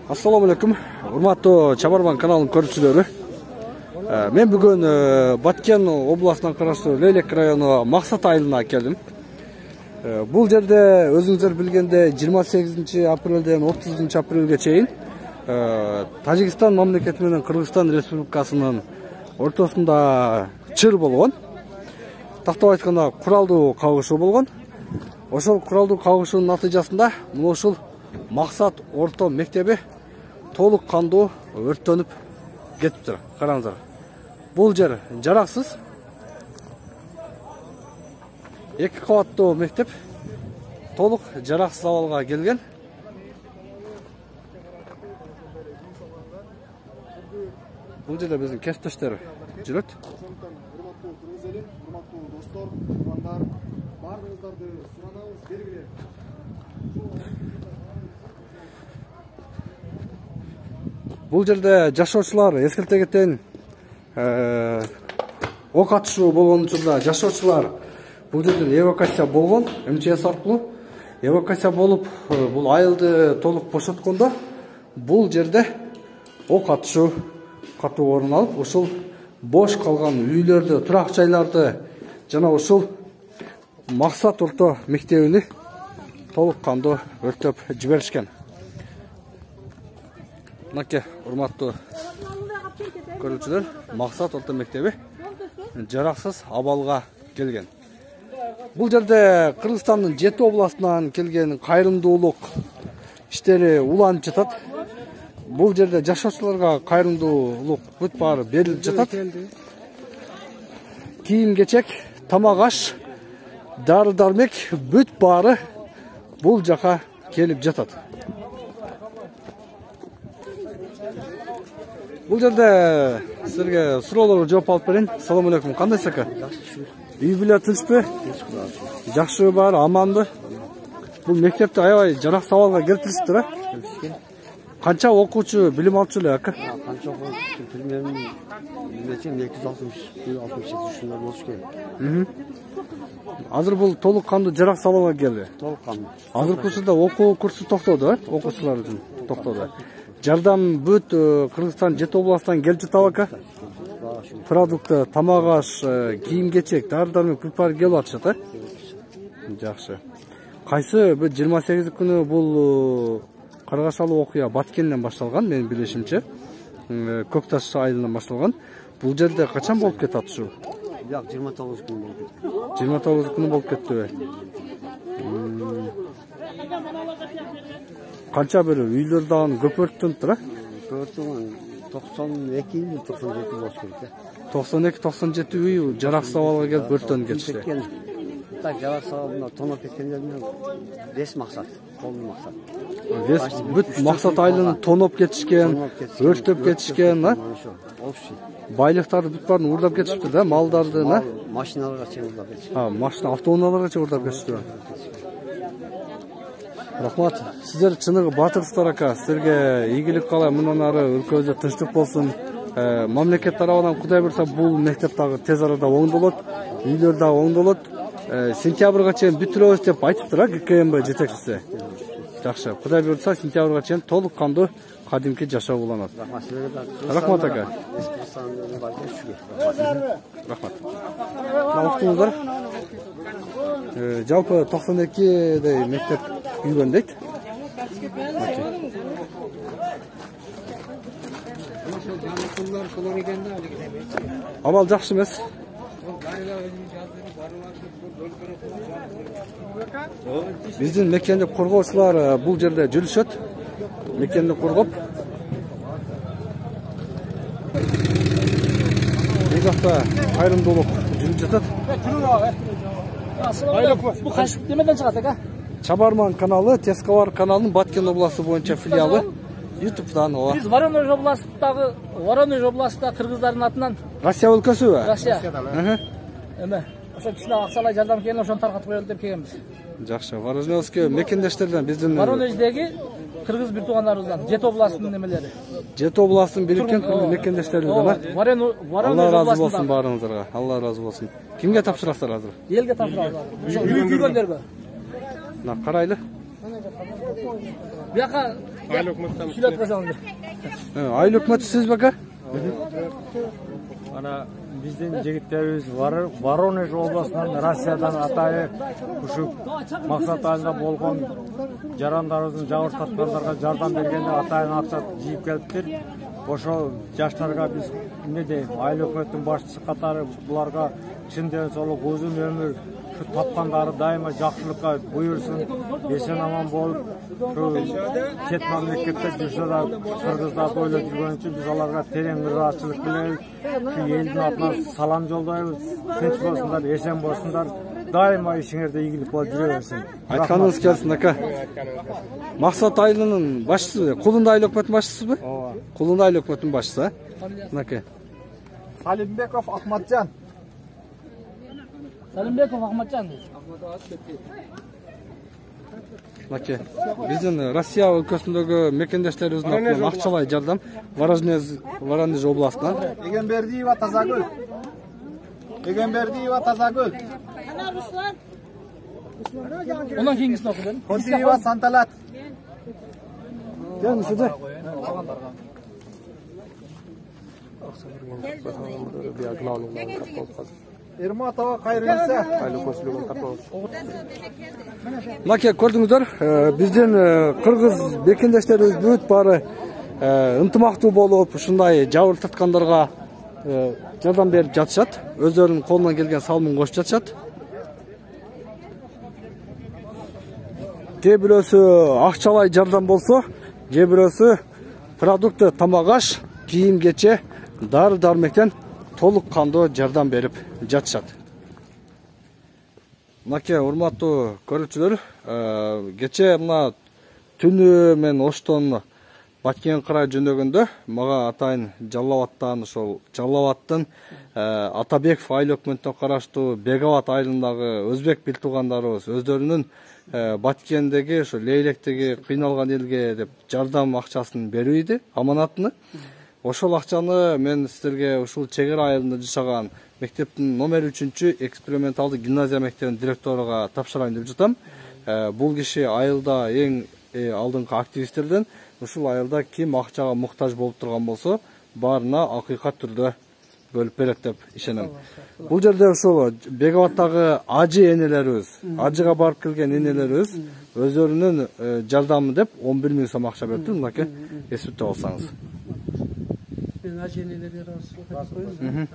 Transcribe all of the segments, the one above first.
Assalamu alaikum. Урматтуу Чабарман каналынын көрүүчүлөрү. Мен бүгүн Баткен областынан караштуу Лейлек району Максат айылына келдим. Бул жерде өзүңүздөр билгенде 28 апрелден 30 апрелге чейин Тажикстан мамлекети менен Кыргызстан республикасынын ортосунда чыр болгон. Тактап айтканда куралдуу кагышуу болгон. Ошол куралдуу кагышуунун натыйжасында мына ушул Максат орто мектеби толук кандуу өрттөнүп кетиптир. Караңыздар. Бул жер жараксыз. 2 кабаттуу мектеп толук жараксыз абалга келген. Бул жерде биздин кесиптештер жүрөт. Урматтуу кыргыз элим, урматтуу достор, туугандар, баарыңыздарды суранабыз, бергиле. Бул жерде жашоочулар эскерте кетейин. Ок атышуу болгон учурда жашоочулар бул жерден эвакуация болгон, МЧС аркылуу эвакуация болуп, бул айылды толук бошоткондо бул жерде ок атышуу катуу орун алып, ушул бош калган үйлөрдү, турак жайларды жана ушул Максат орто мектебини толук кандуу өрттөп жиберишкен. Мынакей урматтуу көрүүчүлөр, Максат орто мектеби жараксыз абалга келген. Бул жерде Кыргызстандын 7 областынан келген кайрымдуулук иштери уланып жатат. Бул жерде жашоочуларга кайрымдуулук бүт баары берилип жатат. Кийим-кечек, тамак-аш, дары-дармек бүт баары бул жака келип жатат. Бул жерде силерге суроолорго жооп алып берейин. Assalamu alaikum. Кандайсыз ака? Үй бүлө тынчпы? Жакшы бар, аманбы? Бул мектепти аябай жараксыз абалга келтиришиптир, а? Канча окуучу, билим алчу эле ака? Канча окуучу, примерно 260-267 болуш керек. Азыр бул толук кандуу жараксыз абалга келди. Толук кандуу. Азыркы учурда окуу курсу токтоду, э? Окуучулар үчүн токтоду. Жардам бүт Кыргызстан 7 областан келип жатабы ака? Продукты, тамак-аш, кийим-кечек, дары-дармек бүт баары келип атышат, э? Жакшы. Кайсы 28 күнү бул каргашалуу окуя Баткенден башталган, менин билишимче. Көкташ айылынан башталган. Бул жерде качан болуп кетти атышуу? 29 күн болуп кетти. 29 күнү болуп кеттиби? Канча бир үйлөр дагы көп өрттөнүптүр, а? Өрттөн 92 үй, 97 болуш керек. 92-97 үй жараксыз абалга келип өрттөнүп кетишти. Так жараксыз абалда тоноп кеткендердин 5 максат, колдуу максат. Бүт Максат айылын тоноп кетишкен, өрттөп кетишкен, а? Байлыктарды бүт баарын уурдап кетишиптир да, малдарды, а? Машиналарга чейин уурдап кетишкен. Машина, автоунааларга чейин уурдап кетишиптир. Рахмат. Сиздер чыныгы батырсыздар ака. Силерге ийгилик каалайм. Мындан ары өлкөбүздө тынчтык болсун. Мамлекет тарабынан Кудай буйрса бул мектеп дагы тез арада оңдолот, үйлөр дагы оңдолот. Сентябрга чейин бүтүрөбүз деп айтыптыр, а, ГКМБ жетекчиси. Жакшы. Кудай буйрса сентябрга чейин толук кандуу кадимки жашоо уланат. Рахмат ака. Рахмат. Уктуңуздар. Жалпы 92 мектеп күйгөн дейт. Абал жакшы эмес. Биздин мекенди коргоочулар бул жерде жүрүшөт. Мекенди коргоп. Бул жакта кайрымдуулук жүрүп жатат. Бул кайсы немеден чыгат ака? Чабарман каналы, Тескавар каналынын Баткен областы боюнча филиалы. YouTube'дан ооба. Биз Воронеж областындагы кыргыздардын атынан. Россия өлкөсүбү? Россия. Эме, ошо кичине акчалай жардам келген, ошону таркатып коелу деп келгенбиз. Жакшы. Воронежский мекендештерден биздин Воронеждеги кыргыз бир туугандарыбыздан, 7 областынын немелери. 7 областын бириккен кыргыз мекендештерибизден. Воронеж Алла разы болсун баарыңыздарга. Алла разы болсун. Кимге тапшырасыздар азыр? Элге тапшырабыз. Үй күйгөндөргө. Мына карайлы. Бияка Сүйлөп койсоң. Айыл өкмөтү сиз бака? Ана биздин жигиттерибиз Воронеж областынан Россиядан атайы ушу максат айылында болгон жарандарыбыздын жабыр тарткандарга жардам бергенде атайын акча жыйып келиптир. Ошол жаштарга биз эмне дейм, айыл өкмөттүн башчысы катары буларга чын денсаулык, узун өмүр, şu tapkandары дайыма жакшылыкка буйурсун, эсен аман болуп, şu чет мамлекетте жүрсө да кыргыздарды ойлоп жүргөн үчүн биз аларга терең ыраазычылык билдиребиз. Şu элдин атынан салам жолдойбуз. Тынч болсундар, эсен болсундар. Дайыма ишиңерде ийгилик болуп жүре берсин. Айтканыңыз келсин ака. Максат айылынын башчысы, Кулунда айыл өкмөтүнүн башчысызбы? Ооба. Кулунда айыл өкмөтүнүн башчысы, ака. Салимбеков Ахматжан. Салимбеков Ахматжан. Ака, биздин Россия өлкөсүндөгү мекендештерибиздин атынан акчалай жардам Воронеж областынан. Эгембердиева Тазагүл. Эгембердиева Тазагүл. Ondan keyingisini okudun. Кодиева Санталат. Келиңиз сиз. Эрматова Кайрылса. Мынакей көрдүңүздөр, биздин кыргыз мекендештерибиз бүт баары ынтымактуу болуп, ушундай жабыр тарткандарга жардам берип жатышат. Өздөрүнүн колунан келген салымын кошуп жатышат. Кээ бирөөсү акчалай жардам болсо, кээ бирөөсү продукты, тамак аш, кийим кече, дары дармектен толук кандуу жардам берип жатышат. Мынакей урматтуу көрүүчүлөр, кече мына түнү мен оштон Баткен кырай жөнөгөндө мага атайын Жалал Абадтан, ошол Жалал Абадтын Атабеков айыл өкмөтүнө караштуу Бегабад айылындагы өзбек бил туугандарыбыз өздөрүнүн Баткендеги, ошо Лейлектеги кыйналган элге деп жардам акчасын берүүйдү, аманатыны. Ошол акчаны мен сиздерге ушул чек ара айылында жашаган мектептин номер 3 эксперименталдык гимназия мектебинин директоруга тапшырайын деп жатам. Бул киши айылда эң алдыңкы активисттерден. Ушул айылда ким акчага муктаж болуп турган болсо, баарына акыйкат түрдө бөлүп берет деп ишенем. Бул жерде ушул Бегабадтагы ажы энелерибиз, ажыга барып келген энелерибиз өздөрүнүн жардамы деп 11 000 сом акча берди. Мынакей эсептеп алсаңыз. Мен ажы энелерге ыраазычылык коюм.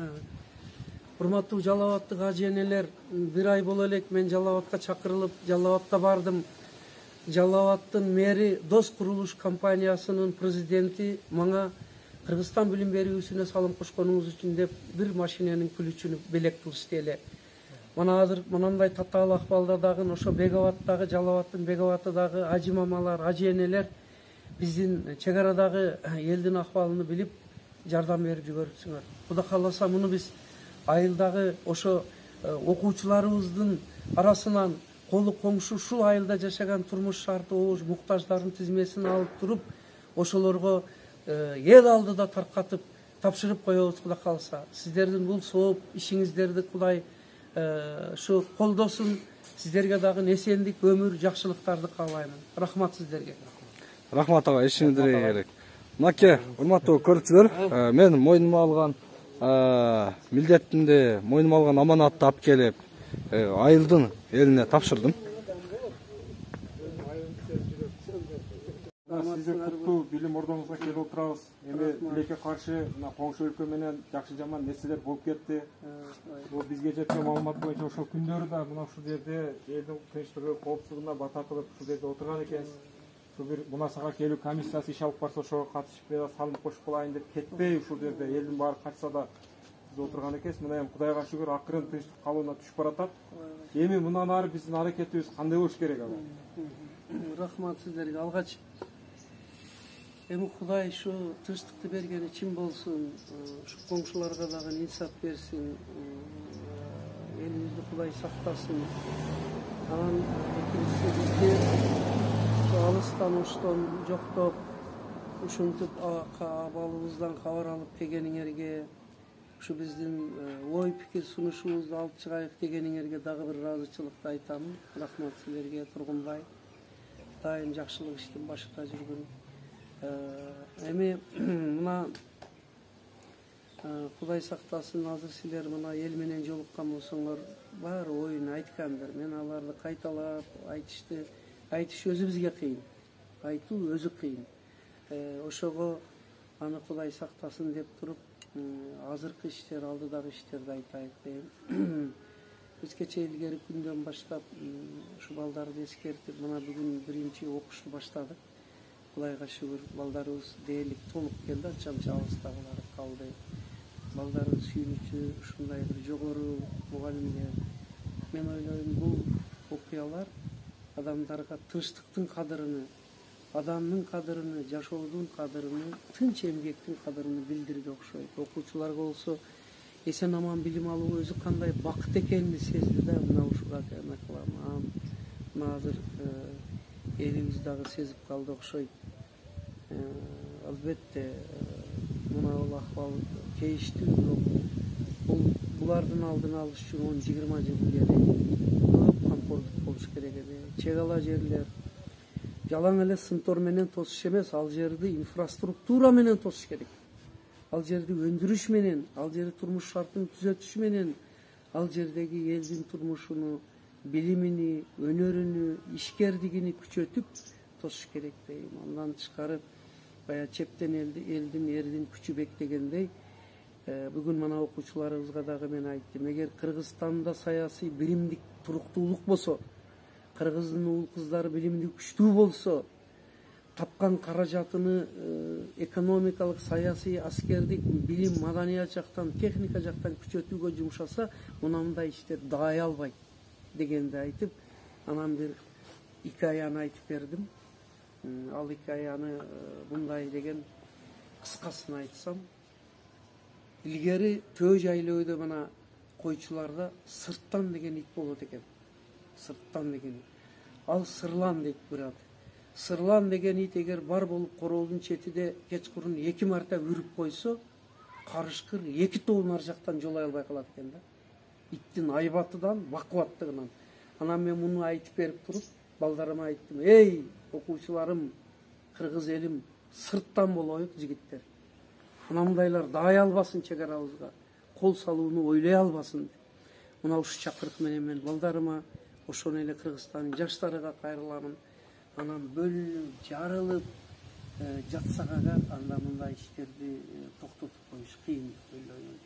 Урматтуу Жалал Абадтык ажы энелер, бир ай боло элек мен Жалал Абадка чакырылып, Жалал Абадта бардым. Жалал Абадтын мэри Дос курулуш компаниясынын президенти мага Кыргызстан билим берүүсүнө салым кошконуңуз үчүн деп бир машиненин күлүчүн белек кылышты эле. Мына азыр мындай татаал акыбалда дагы ошо Бегабадтагы, Жалал Абадтын Бегабадтагы ажы мамалар, ажы энелер биздин чек арадагы элдин акыбалын билип жардам берип жүргөрүпсүңөр. Кудай кааласа муну биз айылдагы ошо окуучуларыбыздын арасынан колу коңшу ушул айылда жашаган турмуш шарты оош муктаждардын тизмесин алып туруп, ошолорго эл алдыда таркатып тапшырып коебуз Кудай кааласа. Сиздердин бул сооп ишиңиздерди Кудай ушу колдосун. Сиздерге дагы эсендик, өмүр, жакшылыктарды каалаймын. Рахмат сиздерге. Рахмат ага, ишиңиздерге керек. Мынакей урматтуу көрүүчүлөр, мен мойнума алган милдетимди, мойнума алган аманатты алып келип айылдын элине тапшырдым. Сизди куттуу билим ордоңузга келип отурабыз. Эми тилекке каршы коңшу өлкө менен жакшы жаман нерселер болуп кетти. Бизге жеткен маалымат боюнча ошол күндөрү да мына ушул жерде элдин тынчтыгы, коопсуздугуна бата кылып ушул жерде отурган экенсиз. Ушул бир мунасага келүү комиссиясы иш алып барса ошого катышып салым кошуп калайын деп кетпей ушул жерде элдин баары качса да сиз отурган экенсиз. Мына эми Кудайга шүгүр акырын тынчтык калыбына түшүп баратат. Эми мындан ары биздин аракетибиз кандай болуш керек ага? Рахмат сиздерге. Алгач эми Кудай ушу тынчтыкты бергени чын болсун, ушу коңшуларга дагы инсап берсин, элибизди Кудай сактасын. Анан бизди алыстан оштон жоктоп, ушинтип абалыбыздан кабар алып келгениңерге, ушу биздин ой пикир сунушубузду алып чыгайык дегениңерге дагы бир ыраазычылыкты айтамын. Рахмат силерге, Тургунбай. Дайым жакшылык иштин башында жүргөн. Эми мына Кудай сактасын, азыр силер мына эл менен жолуккан болсоңор баары оюн айткандыр. Мен аларды кайталап айтыш өзү бизге кыйын. Айтуу өзү кыйын. Ошого аны Кудай сактасын деп туруп, азыркы иштер, алдыдагы иштерди айтайык дейм. Биз кече илгери күндөн баштап ушу балдарды эскертип, мына бүгүн биринчи окушту баштадык. Кудайга шүгүр, балдарыбыз дээрлик толук келди, анча алыстагылары калды. Балдарыбыз сүйүнүчү, ушундай бир жогору мугалимге. Мен ойлойм, бул окуялар адамдарга тынчтыктын кадырын, адамдын кадырын, жашоодун кадырын, тынч эмгектин кадырын билдирди окшойт. Окуучуларга болсо эсен аман билим алуу өзү кандай бакыт экенин сезди да, мына ушуга эмне кылам. Мына азыр элибиз дагы сезип калды окшойт. Албетте мына бул акыбал кейиштүү, бирок булардын алдын алыш үчүн 10-20 жыл керек. Көп камкордук болуш керек эми. Чек ала жерлер жалаң эле сымтор менен тосуш эмес, ал жерди инфраструктура менен тосуш керек. Ал жерди өндүрүш менен, ал жерди турмуш шартын түзөтүш менен, ал жердеги элдин турмушуну, билимини, өнөрүнү, ишкердигини күчөтүп тосуш керек дейм. Андан тышкары бая чептен элдин эрдин күчү бек дегендей, бүгүн мана окуучуларыбызга дагы мен айттым. Эгер Кыргызстанда саясий биримдик туруктуулук болсо, кыргыздын уул кыздары билимдүү күчтүү болсо, тапкан каражатыны экономикалык, саясий, аскердик, билим, маданият жактан, техника жактан күчөтүүгө жумшаса, мындай иштер даай албайт дегенди айтып, анан бир икаяны айтып бердим. Ал икаяны мындай деген кыскасын айтсам, илгери төө жайлоодо мына койчуларда сырттан деген ит болот экен. Сырттан деген ит. Ал сырлан дейт бир ат. Сырлан деген ит эгер бар болуп короолдун четиде кечкурун 2 марта үрүп койсо, карышкыр 2 тоон ар жактан жолой албай калат экен да. Иттин айбатыдан, бакубаттыгынан. Анан мен муну айтып берип туруп, балдарыма айттым: "Эй, окуучуларым, кыргыз элим, сырттан болоюк жигиттер. Мындайлар даай албасын чек арабызга, кол салууну ойлой албасын" деп. Мына ушу чакырык менен мен балдарыма, ошону эле Кыргызстандын жаштарыга кайрыламын. Анан бөлүнүп, жарылып жатсагага анда мындай иштерди токтотуп коюш кыйын деп ойлойм.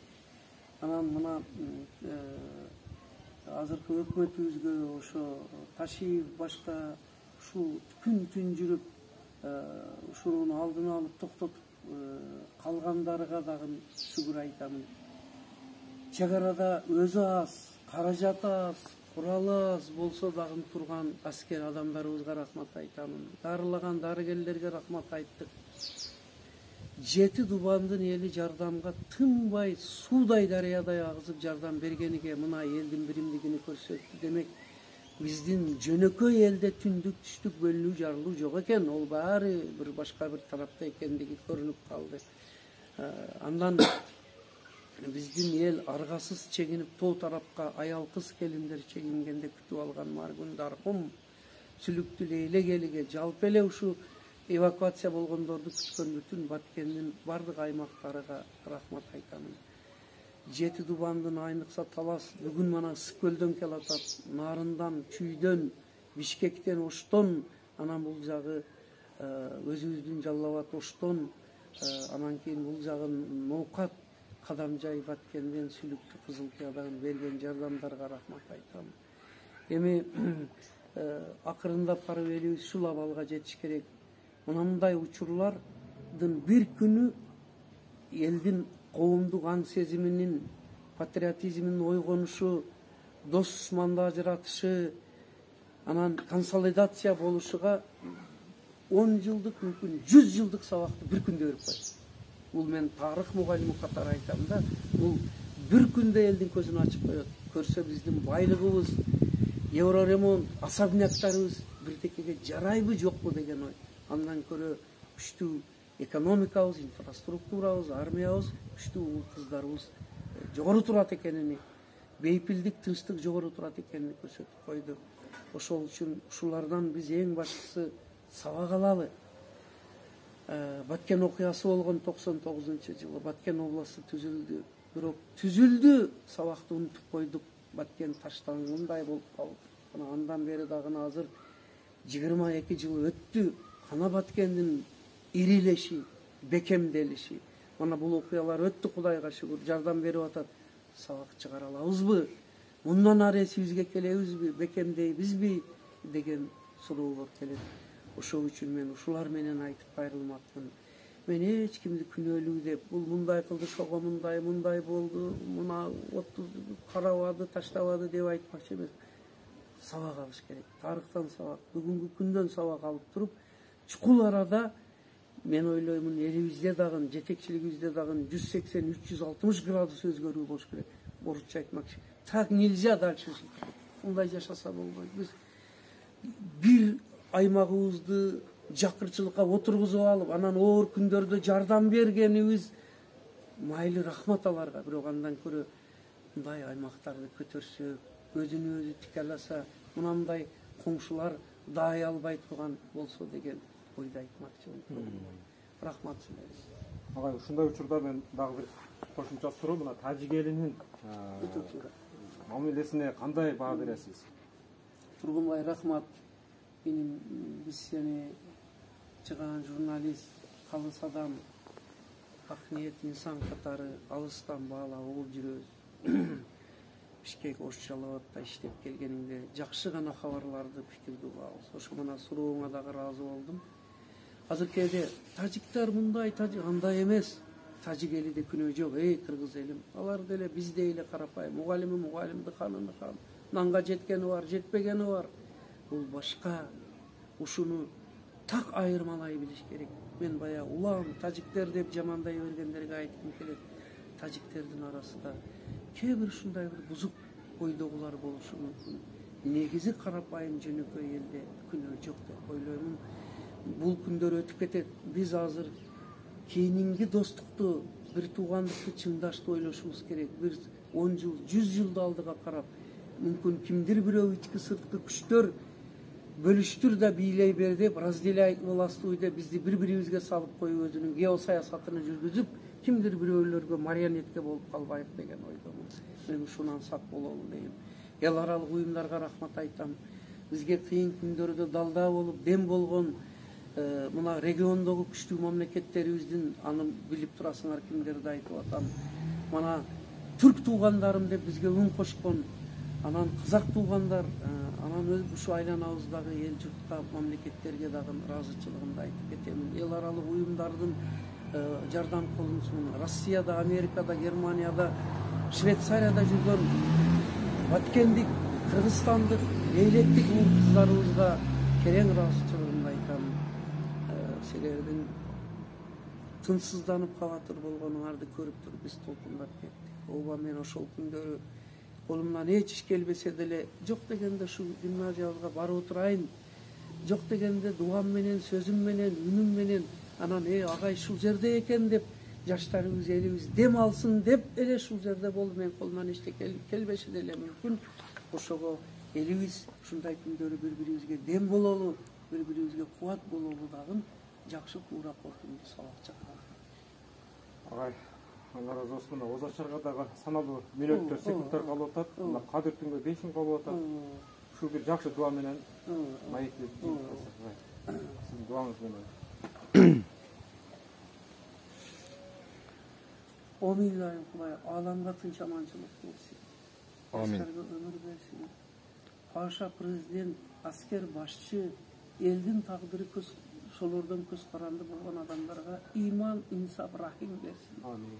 Анан мына азыркы өкмөтүбүзгө ошо Ташиев башка ушул күн түн жүрүп ушуну алдын алып токтотуп калгандарга дагы шүгүр айтамын. Чек арада өзү аз, каражаты аз, куралы аз болсо дагы турган аскер адамдарыбызга рахмат айтамын. Дарылаган дарыгерлерге рахмат айттык. 7 Дубандын эли жардамга тынбай, суудай дарыядай агызып жардам бергениге мына элдин биримдигини көрсөттү. Демек, биздин жөнөкөй элде түндүк түштүк бөлүнүү жарылуу жок экен. Ол баары бир башка бир тарапта экендиги көрүнүп калды. Андан биздин эл аргасыз чегинип тоо тарапка аял кыз келиндер чегингенде күтүп алган Маргүн Дархум, Сүлүктү Лейлек элиге, жалпы эле ушу эвакуация болгондорду күткөн бүтүн Баткендин бардык аймактарыга рахмат айтамын. 7 Дубандын айныкса Талас бүгүн мана ысык көлдөн келатат, Нарындан, Чүйдөн, Бишкектен, Оштон, анан бул жагы өзүбүздүн Жалал Абад Оштон, анан кийин бул жагы Ноокат, Кадамжай, Баткенден, Сүлүктү, Кызыл Киядан берген жардамдарга рахмат айтам. Эми акырындап барып элибиз ушул абалга жетиш керек. Мындай учурлардын бир күнү элдин коомдук аң сезиминин, патриотизминин ойгонушу, дос-душманды ажыратышы, анан консолидация болушуга 10 жылдык, мүмкүн 100 жылдык сабакты бир күндө берип коет. Бул мен тарых мугалими катары айтам да, бул бир күндө элдин көзүн ачып коет. Көрсө биздин байлыгыбыз, евроремонт, особняктарыбыз бирдекеге жарайбы жокпу деген ой. Андан көрө күчтүү экономикабыз, инфраструктурабыз, армиябыз, күчтүү уул кыздарыбыз жогору турат экенини, бейпилдик, тынчтык жогору турат экенин көрсөтүп койду. Ошол үчүн ушулардан биз эң башкысы сабак алалы. Баткен окуясы болгон 99-жылы Баткен областы түзүлдү. Бирок түзүлдү, сабакты унутуп койдук. Баткен таштангандай болуп калды. Андан бери дагы азыр 22 жыл өттү. Кана Баткендин ирилеши, бекемделиши. Мана бул окуялар өттү, Кудайга шүгүр, жардам берип атат. Сабак чыгара алабызбы? Мындан ары эсибизге келебизби, бекемдейбизби деген суроолор келет. Ошол үчүн мен ушулар менен айтып кайрылмакмын. Мен эч кимди күнөөлүү деп, бул мындай кылды, шого мындай болду, мына отту карабады, таштабады деп айтмакчы эмес. Сабак алыш керек. Тарыхтан сабак, бүгүнкү күндөн сабак алып туруп, чукул арада мен ойлоймун элибизде дагы, жетекчилигибизде дагы 180-360 градус өзгөрүү болуш керек. Орусча айтмакчы. Так нельзя дальше жить. Мындай жашаса болбойт. Биз бир аймагыбызды жакырчылыкка отургузуп алып, анан оор күндөрдө жардам бергенибиз майлы, рахмат аларга. Бирок андан көрө мындай аймактарды көтөрсөк, өзүнө өзү тике алса, мынандай коңшулар даай албай турган болсо деген ойду айтмакчымын. Рахмат силерге. Агай, ушундай учурда мен дагы бир кошумча суроо, мына тажик элинин мамилесине кандай баа бересиз? Тургунбай, рахмат. Биз сени чыган журналист, калыс адам, ак ниет инсан катары алыстан баалап угуп жүрөбүз. Бишкек Ош Жалал-Абадта иштеп келгениңде жакшы гана кабарларды, пикирди угабыз. Ошо мына сурооңа дагы ыраазы болдум. Азыр кээде тажиктер мындай, андай эмес. Тажик элиде күнөө жок, кыргыз элим. Алар деле биздей эле карапайым. Мугалимди, ханымды хан. Нанга жеткени бар, жетпегени бар. Бул башка. Ушуну так айырмалай билиш керек. Мен бая улам тажиктер деп жамандай бергендерге айткым келет. Тажиктердин арасында кээ бир ушундай бир бузук ойдогулар болушу мүмкүн. Негизи карапайым жөнөкөй элде күнөө жок деп ойлоймун. Бул күндөр өтүп кетет. Биз азыр кийинки достукту, бир туугандыкты чыңдаштуу ойлошубуз керек. Бир 10 жыл, 100 жылды алдыга карап, мүмкүн кимдир бирөө ички сырткы күчтөр бөлүштүр да бийлей бер деп, разделяй властуй деп бизди бири-бирибизге салып коюп өзүнүн геосаясатын жүргүзүп, кимдир бирөөлөргө марионетке болуп калбайык деген ойдомун. Мен ушунан сак бололу дейм. Эл аралык уюмдарга рахмат айтам. Бизге кыйын күндөрдө далда болуп, дем болгон мына региондогу күчтүү мамлекеттерибиздин, аны билип турасыңар кимдерди айтып атам. Мана түрк туугандарым деп бизге үн кошкон, анан казак туугандар, анан ушу айланабыздагы эл журтка, мамлекеттерге дагы ыраазычылыгымды айтып кетемин. Эл аралык уюмдардын жардам колун сунун. Россияда, Америкада, Германияда, Швейцарияда жүргөн баткендик, кыргызстандык, эйлеттик уул кыздарыбызга керең ыраазычылыгымды айтам. Силердин тынчсызданып кабатыр болгонуңарды көрүп туруп биз толкундап кеттик. Ооба, мен ошол күндөрү колумдан эч иш келбесе деле, жок дегенде ушу гимназиябызга барып отурайын, жок дегенде дуам менен, сөзүм менен, үнүм менен, анан агай ушул жерде экен деп, жаштарыбыз, элибиз дем алсын деп эле ушул жерде болду. Мен колумдан эчте келбеши деле мүмкүн. Ошого элибиз ушундай күндөрү бири-бирибизге дем бололу, бири-бирибизге кубат бололу дагы жакшы, туура, коркунучу сабак чакырам. Агай, Allah razı olsun. Oza çarga da sanalı minöttör, sekundlar kalıp atat. Kadir tünge 5 gün kalıp atat. Şu bir jakşı dua menen mayıklı sizin duanız menen. O millayın kulay alamga tınç amançılık versin. Askerge ömür versin. Paşa prezident, asker başçı, eldin takdiri solordan köz karandı bolgan adamlarga iman, insaf, rahim versin. Amin.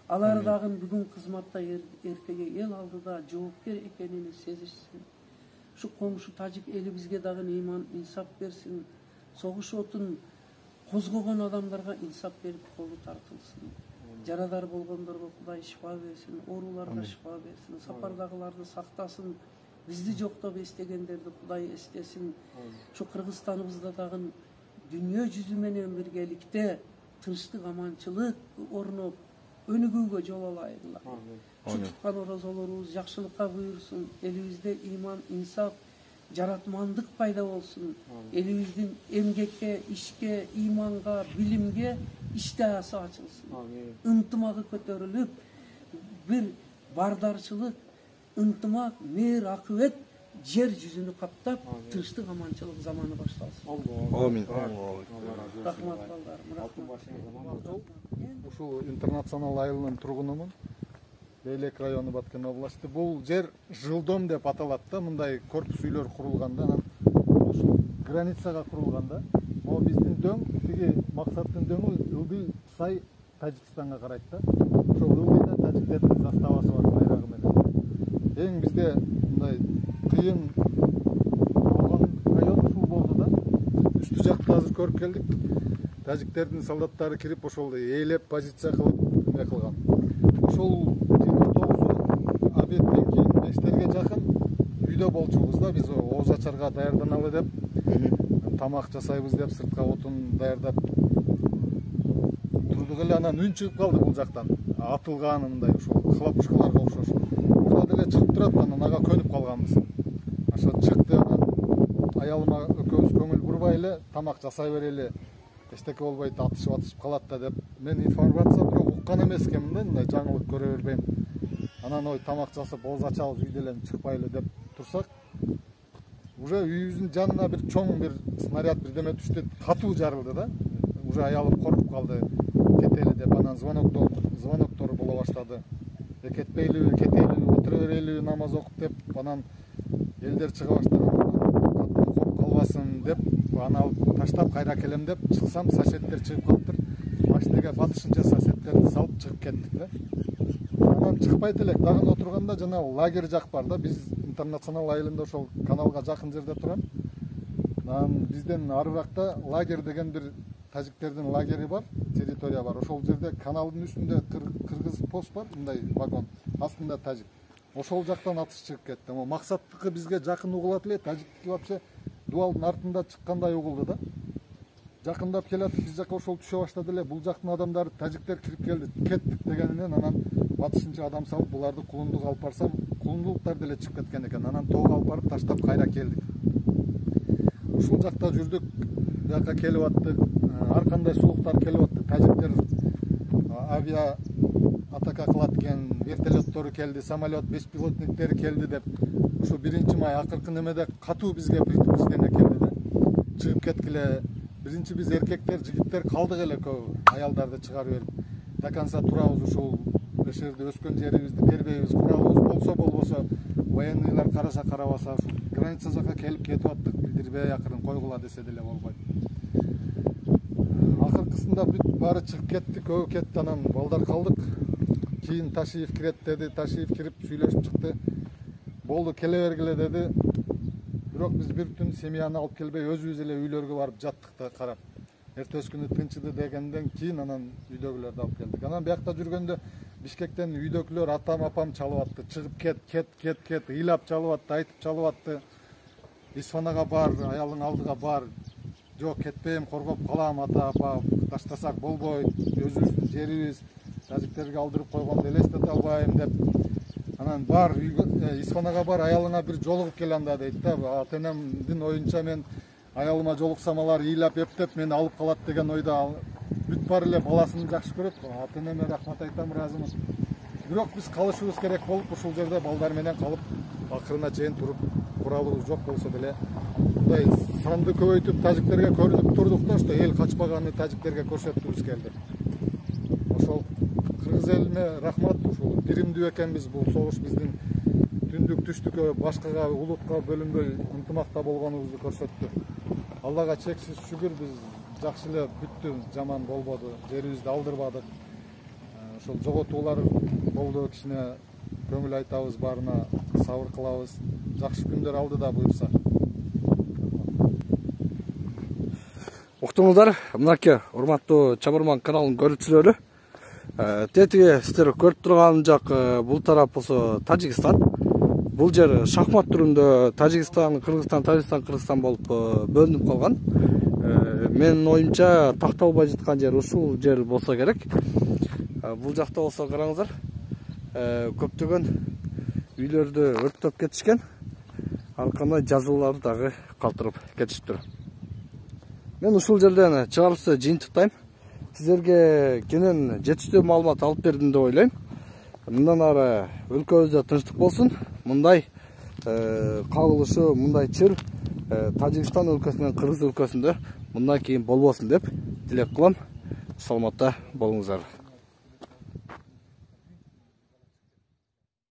Alar dagın bugün kızmatta ertege el aldıda joopker ekenini sezişsin. Şu komşu Tacik elibizge dagın iman, insaf versin. Soğuş otun kozgogon adamlarga insaf verip kolu tartılsın. Jaradar bolgondorgo Kuday şifa versin, orularga şifa versin, sapardagılardı saktasın. Bizdi joktop estегендерди Kuday estesin. Şu Kırgızstanımızda dagın dünya yüzü menen birgelikte tınçlık, amançılık ornup önügüge jol alaydılar. Şu tutkan orazolorubuz jakşılıkka buyursun. Elibizde iman, insaf, жаратмандык пайда болсун. Элибиздин эмгекке, ишке, иманга, билимге иштаасы ачылсын. Ынтымагы көтөрүлүп, бир бардарчылык, ынтымак, мээр, акыбет жер жүзүнü каптап, тынчтык, аманчылык заманы башталсын. Амин. Рахмат балдарым. Ушул интернационал айылынын тургунумун. Leylek району Баткен областы. Бул жер жылдом деп аталат да, мындай корпус үйлөр курулганда, ушул границага курулганда, могу биздин дөң, тиги максаттын дөңү Ылдый Сай Тажикстанга карайт да. Ошол Ылдыйда тажиктердин заставасы бар, байрагы менен. Эң бизде мындай кыйын болгон район ушул болду да. Үстү жакты азыр көрүп келдик. Тажиктердин солдаттары кирип ошол ээлеп позиция кылып эме кылган. Ошол 29 обедтен кийин 5терге жакын үйдө болчубуз да, биз ооз ачарга даярданалы деп, тамак жасайбыз деп сыртка отун даярдап турдук эле, анан үн чыгып калды бул жактан. Атылган мындай ушул хлопушкаларга окшош. Мурда деле чыгып турат, анан ага көнүп калганбыз. Ошо чыкты, анан аялыма экөөбүз көңүл бурбай эле тамак жасай берели. Эчтеке болбойт, атышып калат да деп. Мен информация бирок уккан эмес экенмин да, мындай жаңылык көрө бербейм. Анан ой тамак жасап ооз ачабыз, үйдө эле чыкпайлы деп турсак, уже үйүбүздүн жанына бир чоң бир снаряд бирдеме түштү, катуу жарылды да. Уже аялым коркуп калды, кетели деп, анан звоноктор боло баштады. Кетпейлиби, кетейлиби, отура берелиби, намаз окуп деп, анан элдер чыга баштады. Коркуп калбасын деп, аны алып таштап кайра келем деп чыксам, соседтер чыгып калыптыр. Машинеге батышынча соседтерди салып чыгып кеттик да. Анан чыкпайт элек, дагы отурганда жана лагерь жак бар да. Биз интернационал айылында ошол каналга жакын жерде турам. Анан бизден арыракта лагерь деген бир тажиктердин лагери бар, территория бар. Ошол жерде каналдын үстүндө кыргыз пост бар, мындай вагон, астында тажик. Ошол жактан атыш чыгып кетти. Максаттыкы бизге жакын угулат эле, тажиктики вообще дуалдын артында чыккандай угулду да. Жакындап келатып биз жака ошол түшө баштады эле. Бул жактын адамдары тажиктер кирип келди, кеттик дегенинен анан батышынча адам салып буларды кулундук алып барсам, кулундуктар деле чыгып кеткен экен. Анан тоого алып барып таштап кайра келдик. Ушул жакта жүрдүк, жака келип аттык, ар кандай сулуктар келип атты. Тажиктер авиа атака кылат экен, вертолеттору келди, самолет, бешпилотниктери келди деп. Ушу 1-май акыркы немеде катуу бизге предупреждение келди да. Чыгып кеткиле. Биринчи биз эркектер, жигиттер калдык эле көп, аялдарды чыгарып берип. До конца турабыз, ушул эшерде өскөн жерибизди бербейбиз, курабыз болбосо военныйлар караса карабаса, ушу граница жака келип кетип аттык, билдирбей акырын койгула десе деле болбойт. Акыркысында бүт баары чыгып кетти, көбү кетти, анан балдар калдык. Кийин Ташиев кирет деди, Ташиев кирип сүйлөшүп чыкты. Болду, келе бергиле деди. Бирок биз бир түн семьяны алып келбей, өзүбүз эле үйлөргө барып жаттык да карап. Эртеси күнү тынчыды дегенден кийин анан үйдөгүлөрдү алып келдик. Анан биякта жүргөндө Бишкектен үйдөгүлөр атам чалып атты. Чыгып кет, ыйлап чалып атты, айтып чалып атты. Исфанага бар, аялың алдыга бар. Жок, кетпейм, коргоп калам, ата апа, таштасак болбойт, өзүбүздүн жерибиз, тажиктерге алдырып койгонду элестете албайм деп. Анан бар, Исфанага бар, аялыңа бир жолугуп кел анда дейт да. Ата-энемдин оюнча мен аялыма жолуксам алар ыйлап эптеп мени алып калат деген ойдо. Бүт бар эле баласын жакшы көрөт. Ата-энеме рахмат айтам, ыраазымын. Бирок биз калышыбыз керек болуп, ушул жерде балдар менен калып, акырына чейин туруп, куралыбыз жок болсо деле, мындай санды көбөйтүп тажиктерге көрүнүп турдук да, что эл качпаганы тажиктерге көрсөткүбүз келди. Ошол кыргыз элине рахмат, ушул биримдүү экенбиз, бул согуш биздин түндүк түштүккө, башкага, улутка бөлүнбөй ынтымакта болгонубузду көрсөттү. Аллага чексиз шүгүр, биз жакшы эле бүттү, жаман болбоду, жерибизди алдырбадык. Ошол жоготуулар болду, кичине көңүл айтабыз, баарына сабыр кылабыз. Жакшы күндөр алдыда буюрса. Уктуңуздар, мынакей урматтуу Чабарман каналынын көрүүчүлөрү. Тетиги сиздер көрүп турган жак бул тарап болсо Тажикстан. Бул жер шахмат түрүндө Тажикстан, Кыргызстан болуп бөлүнүп калган. Менин оюмча такталбай жаткан жер ушул жер болсо керек. Бул жакта болсо караңыздар, көптөгөн үйлөрдү өрттөп кетишкен. ар кандай жазууларды дагы калтырып кетишиптир. Мен ушул жерден чыгарылышты жыйынтыктайм. Сиздерге кенен жетиштүү маалымат алып бердим деп ойлойм. Мындан ары өлкөбүздө тынчтык болсун. Мындай кагылышы, мындай чыр Тажикстан өлкөсү менен Кыргыз өлкөсүндө мындан кийин болбосун деп тилек кылам. Саламатта болуңуздар.